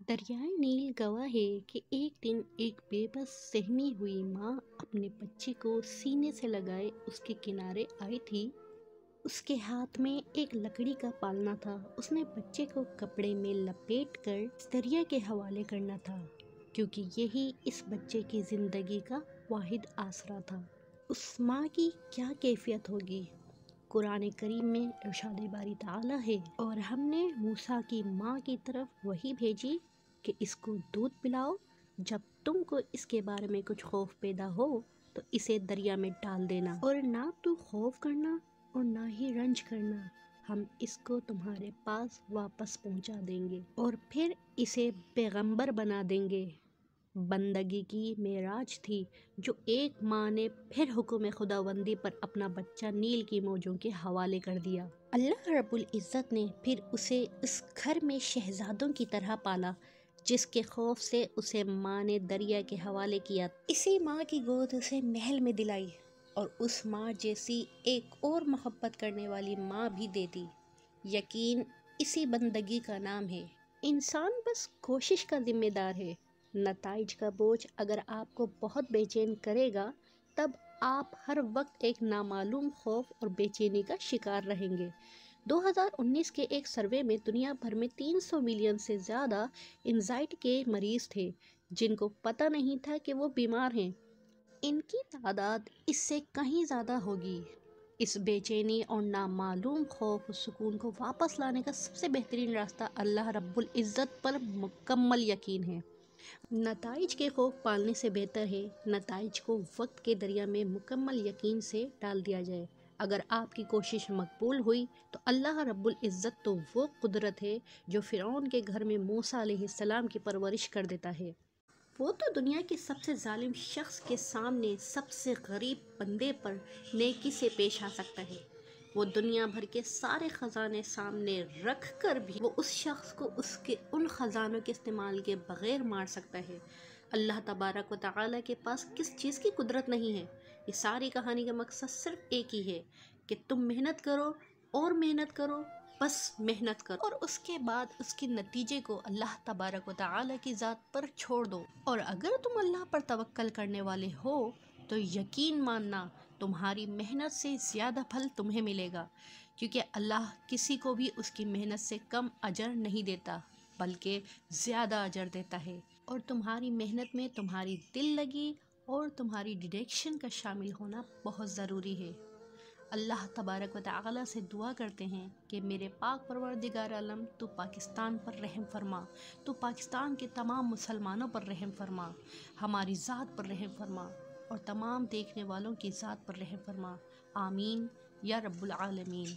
دریائے نیل گواہ ہے کہ ایک دن ایک بے بس سہمی ہوئی ماں اپنے بچے کو سینے سے لگائے اس کے کنارے آئی تھی۔ اس کے ہاتھ میں ایک لکڑی کا پالنا تھا۔ اس نے بچے کو کپڑے میں لپیٹ کر اس دریا کے حوالے کرنا تھا، کیونکہ یہی اس بچے کی زندگی کا واحد آسرا تھا۔ اس ماں کی کیا کیفیت ہوگی؟ قرآن کریم میں ارشاد باری تعالیٰ ہے، اور ہم نے موسیٰ کی ماں کی طرف وحی بھیجی کہ اس کو دودھ پلاؤ، جب تم کو اس کے بارے میں کچھ خوف پیدا ہو تو اسے دریا میں ڈال دینا، اور نہ تو خوف کرنا اور نہ ہی رنج کرنا، ہم اس کو تمہارے پاس واپس پہنچا دیں گے اور پھر اسے پیغمبر بنا دیں گے۔ بندگی کی معراج تھی جو ایک ماں نے پھر حکم خداوندی پر اپنا بچہ نیل کی موجوں کے حوالے کر دیا۔ اللہ رب العزت نے پھر اسے اس گھر میں شہزادوں کی طرح پالا جس کے خوف سے اسے ماں نے دریا کے حوالے کیا۔ اسی ماں کی گود اسے محل میں دلائی اور اس ماں جیسی ایک اور محبت کرنے والی ماں بھی دے دی۔ یقین اسی بندگی کا نام ہے۔ انسان بس کوشش کا ذمہ دار ہے۔ نتائج کا بوجھ اگر آپ کو بہت بے چین کرے گا، تب آپ ہر وقت ایک نامعلوم خوف اور بے چینی کا شکار رہیں گے۔ 2019 کے ایک سروے میں دنیا بھر میں 300 ملین سے زیادہ اینزائٹی کے مریض تھے جن کو پتہ نہیں تھا کہ وہ بیمار ہیں۔ ان کی تعداد اس سے کہیں زیادہ ہوگی۔ اس بے چینی اور نامعلوم خوف و سکون کو واپس لانے کا سب سے بہترین راستہ اللہ رب العزت پر مکمل یقین ہے۔ نتائج کے خوف پالنے سے بہتر ہے نتائج کو وقت کے دریا میں مکمل یقین سے ڈال دیا جائے۔ اگر آپ کی کوشش مقبول ہوئی تو اللہ رب العزت تو وہ قدرت ہے جو فرعون کے گھر میں موسیٰ علیہ السلام کی پرورش کر دیتا ہے۔ وہ تو دنیا کے سب سے ظالم شخص کے سامنے سب سے غریب بندے پر نیکی سے پیش آ سکتا ہے۔ وہ دنیا بھر کے سارے خزانے سامنے رکھ کر بھی وہ اس شخص کو اس کے ان خزانوں کے استعمال کے بغیر مار سکتا ہے۔ اللہ تبارک و تعالیٰ کے پاس کس چیز کی قدرت نہیں ہے؟ یہ ساری کہانی کا مقصد صرف ایک ہی ہے کہ تم محنت کرو اور محنت کرو، بس محنت کرو، اور اس کے بعد اس کے نتیجے کو اللہ تبارک و تعالیٰ کی ذات پر چھوڑ دو۔ اور اگر تم اللہ پر توکل کرنے والے ہو تو یقین ماننا تمہاری محنت سے زیادہ پھل تمہیں ملے گا، کیونکہ اللہ کسی کو بھی اس کی محنت سے کم اجر نہیں دیتا بلکہ زیادہ اجر دیتا ہے۔ اور تمہاری محنت میں تمہاری دل لگی اور تمہاری ڈیڈیکشن کا شامل ہونا بہت ضروری ہے۔ اللہ تبارک و تعالیٰ سے دعا کرتے ہیں کہ میرے پاک پروردگار عالم تو پاکستان پر رحم فرما، تو پاکستان کے تمام مسلمانوں پر رحم فرما، ہماری ذات پر رحم فرما اور تمام دیکھنے والوں کی ذات پر رحم فرما۔ آمین یا رب العالمین۔